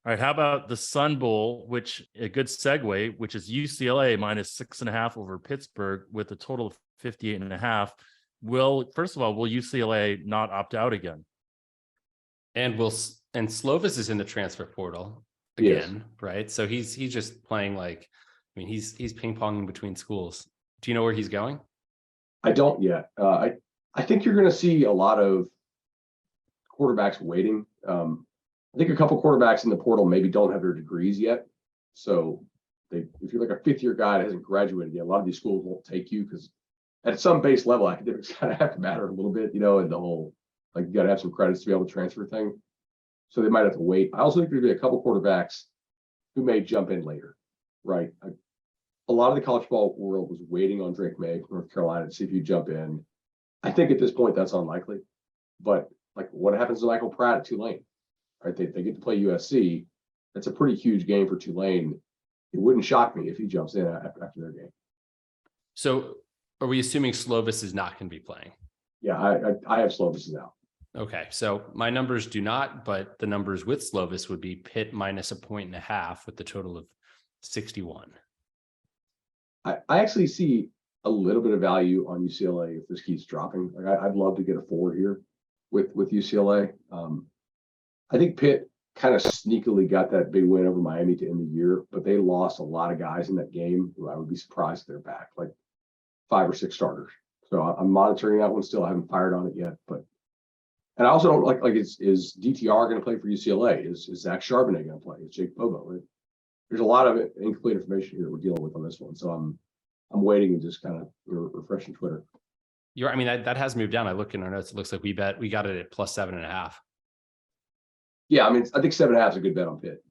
All right, how about the Sun Bowl, which a good segue, which is UCLA minus 6.5 over Pittsburgh with a total of 58.5. First of all, will UCLA not opt out again? And Slovis is in the transfer portal again, right? So he's just playing he's ping ponging between schools. Do you know where he's going? I don't yet. I think you're going to see a lot of quarterbacks waiting. I think a couple quarterbacks in the portal maybe don't have their degrees yet. So if you're like a fifth-year guy that hasn't graduated yet, a lot of these schools won't take you because at some base level, academics kind of have to matter a little bit, and the whole, you got to have some credits to be able to transfer thing. So they might have to wait. I also think there'll be a couple quarterbacks who may jump in later, right? A lot of the college football world was waiting on Drake May from North Carolina to see if you jump in. I think at this point that's unlikely. But what happens to Michael Pratt at Tulane? Right? They get to play USC. That's a pretty huge game for Tulane. It wouldn't shock me if he jumps in after their game. So are we assuming Slovis is not going to be playing? Yeah, I have Slovis out. Okay, so my numbers do not, but the numbers with Slovis would be Pitt minus 1.5 with the total of 61. I actually see a little bit of value on UCLA if this keeps dropping. I'd love to get a 4 here with UCLA. I think Pitt kind of sneakily got that big win over Miami to end the year, but they lost a lot of guys in that game who I would be surprised if they're back, 5 or 6 starters. So I'm monitoring that one still. I haven't fired on it yet, and I also don't is DTR going to play for UCLA? Is Zach Charbonnet going to play? Is Jake Bobo? Right? There's a lot of incomplete information here we're dealing with on this one. So I'm waiting and just kind of refreshing Twitter. That has moved down. I look in our notes. It looks like we got it at plus 7.5. Yeah, I think 7.5 is a good bet on Pitt.